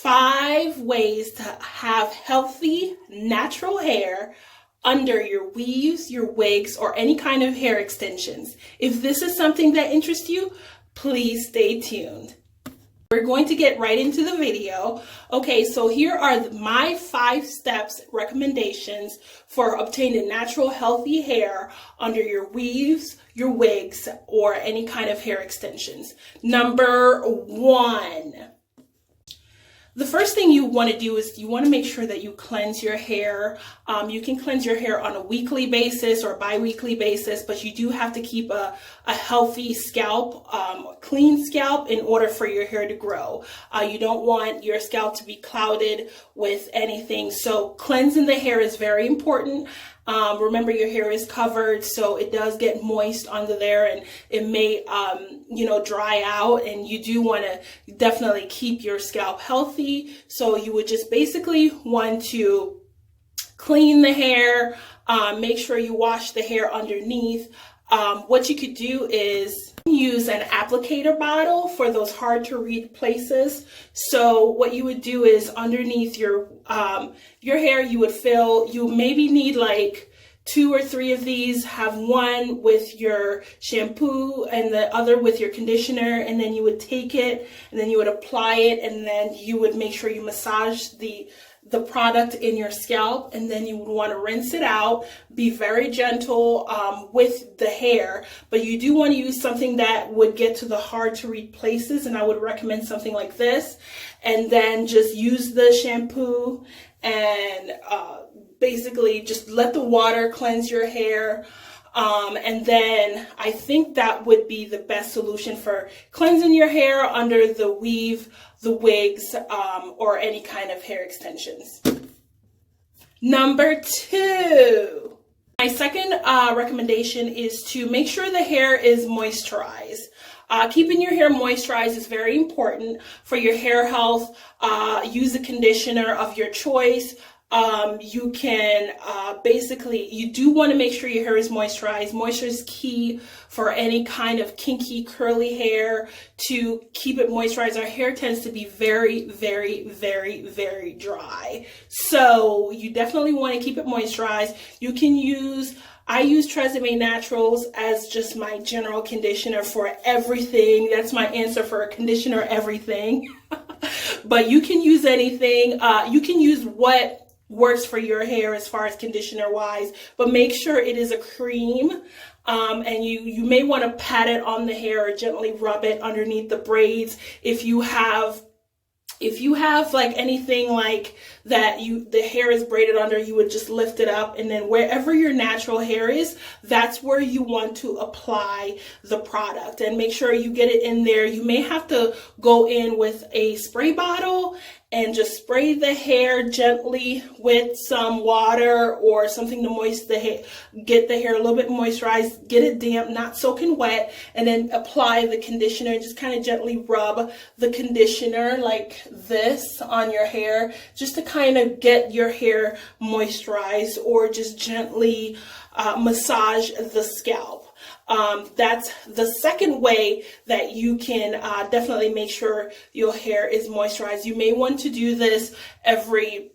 5 ways to have healthy, natural hair under your weaves, your wigs, or any kind of hair extensions. If this is something that interests you, please stay tuned. We're going to get right into the video. Okay, so here are my 5 steps recommendations for obtaining natural healthy hair under your weaves, your wigs, or any kind of hair extensions. Number 1. The first thing you want to do is you want to make sure that you cleanse your hair. You can cleanse your hair on a weekly basis or bi-weekly basis, but you do have to keep a healthy scalp, clean scalp in order for your hair to grow. You don't want your scalp to be clouded with anything. So cleansing the hair is very important. Remember, your hair is covered, so it does get moist under there, and it may, dry out, and you do want to definitely keep your scalp healthy. So you would just basically want to clean the hair, make sure you wash the hair underneath. What you could do is use an applicator bottle for those hard to read places. So what you would do is underneath your hair, you maybe need like 2 or 3 of these. Have one with your shampoo and the other with your conditioner, and then you would take it and then you would apply it, and then you would make sure you massage the product in your scalp, and then you would want to rinse it out. Be very gentle with the hair, but you do want to use something that would get to the hard to read places, and I would recommend something like this. And then just use the shampoo and basically just let the water cleanse your hair. And then I think that would be the best solution for cleansing your hair under the weave, the wigs, or any kind of hair extensions. Number 2. My second recommendation is to make sure the hair is moisturized. Keeping your hair moisturized is very important for your hair health. Use a conditioner of your choice. You can you do want to make sure your hair is moisturized. Moisture is key for any kind of kinky, curly hair. To keep it moisturized, our hair tends to be very, very, very, very dry. So you definitely want to keep it moisturized. I use Moisturizing My Naturals as just my general conditioner for everything. That's my answer for a conditioner, everything. But you can use anything. You can use what works for your hair as far as conditioner wise, but make sure it is a cream. And you may want to pat it on the hair or gently rub it underneath the braids. If you have like anything like that, the hair is braided under, you would just lift it up, and then wherever your natural hair is, that's where you want to apply the product, and make sure you get it in there. You may have to go in with a spray bottle and just spray the hair gently with some water or something to moist the hair, get the hair a little bit moisturized, get it damp, not soaking wet, and then apply the conditioner and just kind of gently rub the conditioner like this on your hair, just to kind of get your hair moisturized, or just gently massage the scalp. That's the second way that you can definitely make sure your hair is moisturized. You may want to do this every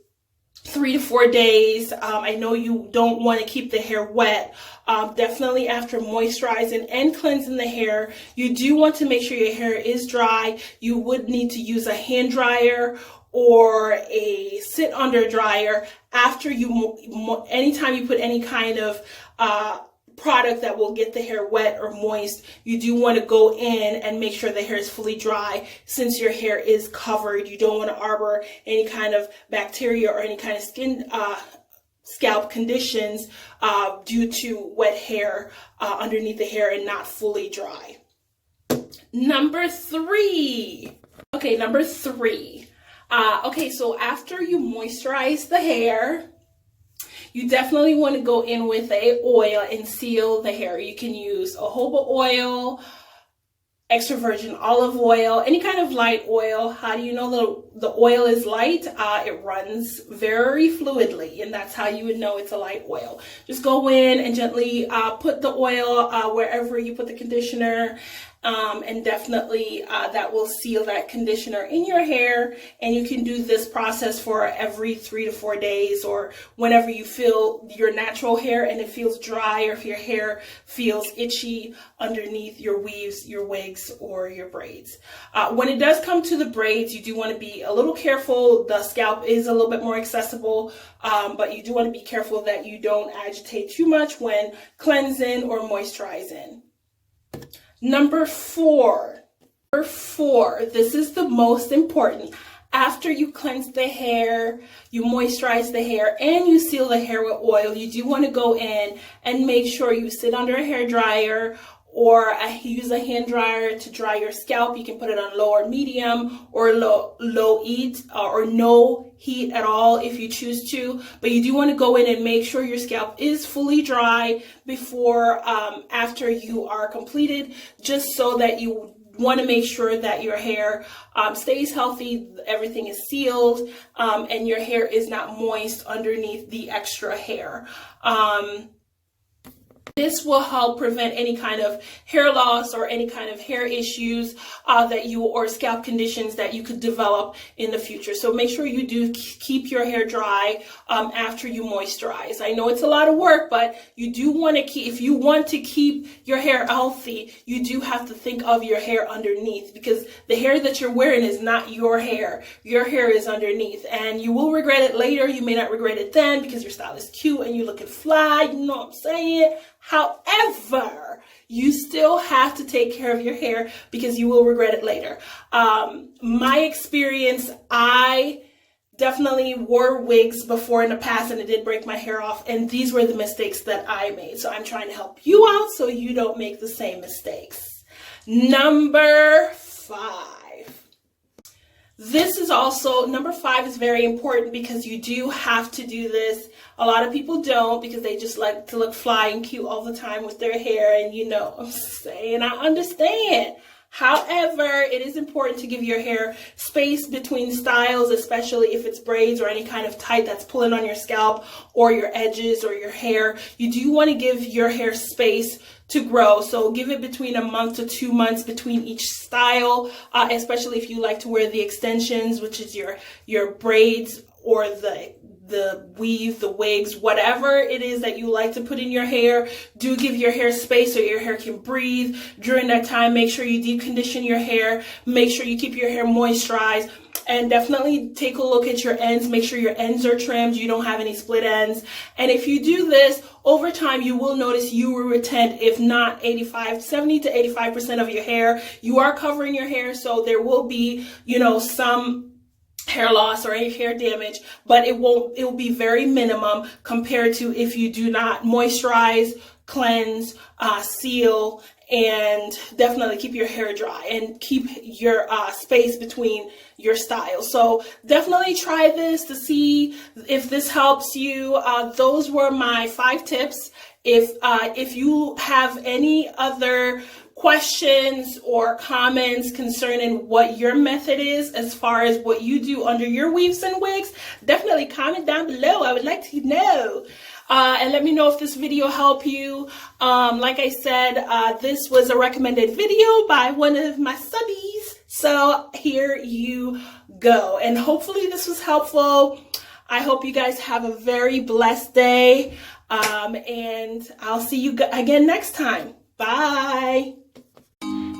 3 to 4 days. I know you don't want to keep the hair wet. Definitely after moisturizing and cleansing the hair, you do want to make sure your hair is dry. You would need to use a hand dryer or a sit under dryer after anytime you put any kind of product that will get the hair wet or moist. You do want to go in and make sure the hair is fully dry. Since your hair is covered, you don't want to harbor any kind of bacteria or any kind of skin scalp conditions due to wet hair underneath the hair and not fully dry. Number 3. Okay, number 3. So after you moisturize the hair, you definitely want to go in with a oil and seal the hair. You can use jojoba oil, extra virgin olive oil, any kind of light oil. How do you know the oil is light? It runs very fluidly, and that's how you would know it's a light oil. Just go in and gently put the oil wherever you put the conditioner, and definitely that will seal that conditioner in your hair. And you can do this process for every 3 to 4 days, or whenever you feel your natural hair and it feels dry, or if your hair feels itchy underneath your weaves, your wigs, or your braids. When it does come to the braids, you do want to be a little careful. The scalp is a little bit more accessible, but you do want to be careful that you don't agitate too much when cleansing or moisturizing. Number four, this is the most important. After you cleanse the hair, you moisturize the hair, and you seal the hair with oil, you do want to go in and make sure you sit under a hair dryer, or use a hand dryer to dry your scalp. You can put it on low or medium, or low heat, or no heat at all if you choose to. But you do want to go in and make sure your scalp is fully dry before, after you are completed, just so that you want to make sure that your hair stays healthy, everything is sealed, and your hair is not moist underneath the extra hair. This will help prevent any kind of hair loss or any kind of hair issues or scalp conditions that you could develop in the future. So make sure you do keep your hair dry after you moisturize. I know it's a lot of work, but you do want to if you want to keep your hair healthy, you do have to think of your hair underneath, because the hair that you're wearing is not your hair. Your hair is underneath, and you will regret it later. You may not regret it then, because your style is cute and you're looking fly, you know what I'm saying? However, you still have to take care of your hair, because you will regret it later. My experience, I definitely wore wigs before in the past, and it did break my hair off, and these were the mistakes that I made. So I'm trying to help you out so you don't make the same mistakes. Number 5. Number 5 is very important, because you do have to do this. A lot of people don't, because they just like to look fly and cute all the time with their hair, and you know what I'm saying, I understand. However, it is important to give your hair space between styles, especially if it's braids or any kind of tight that's pulling on your scalp or your edges or your hair. You do want to give your hair space to grow. So give it between a month to 2 months between each style, especially if you like to wear the extensions, which is your braids or the weave, the wigs, whatever it is that you like to put in your hair. Do give your hair space so your hair can breathe. During that time, make sure you deep condition your hair. Make sure you keep your hair moisturized. And definitely take a look at your ends. Make sure your ends are trimmed. You don't have any split ends. And if you do this, over time, you will notice you will retain, if not 70 to 85% of your hair. You are covering your hair, so there will be, some hair loss or any hair damage, but it will be very minimum compared to if you do not moisturize, cleanse, seal, and definitely keep your hair dry and keep your space between your styles. So definitely try this to see if this helps you. Those were my 5 tips. If you have any other questions or comments concerning what your method is as far as what you do under your weaves and wigs, definitely comment down below. I would like to know. And let me know if this video helped you. Like I said, this was a recommended video by one of my subbies. So here you go. And hopefully this was helpful. I hope you guys have a very blessed day. And I'll see you again next time. Bye.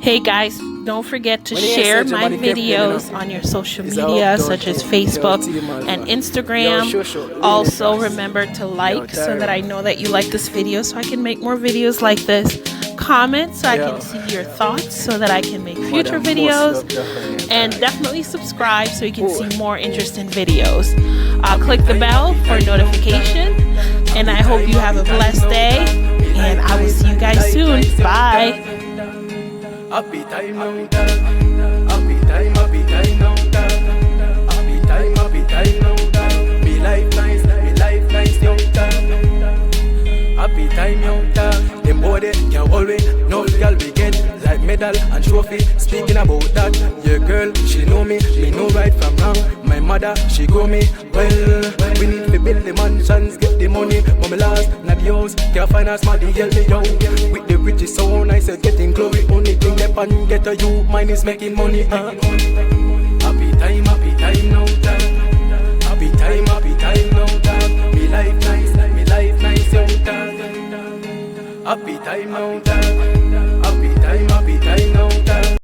Hey guys, don't forget to share my videos on your social media such as Facebook and Instagram. Also remember to like so that I know that you like this video so I can make more videos like this. Comment so I can see your thoughts so that I can make future videos. And definitely subscribe so you can see more interesting videos. Click the bell for notification. And I hope you have a blessed day. And I will see you guys soon. Bye. Happy time now, happy time now, happy time now, me life nice, young happy time young them body can always no girl we get like medal and trophy. Speaking about that, your girl, she know me know right from wrong. My mother, she grow me well. We need to build the mansions, get the money, mama last. the house. Can't find a smarty, help me out. With the riches so nice, getting glory. Only thing they pan get to you, mine is making money. Happy time now, dog. Happy time now, dog. Me life nice, young dog. Happy time now, dog. Happy time now.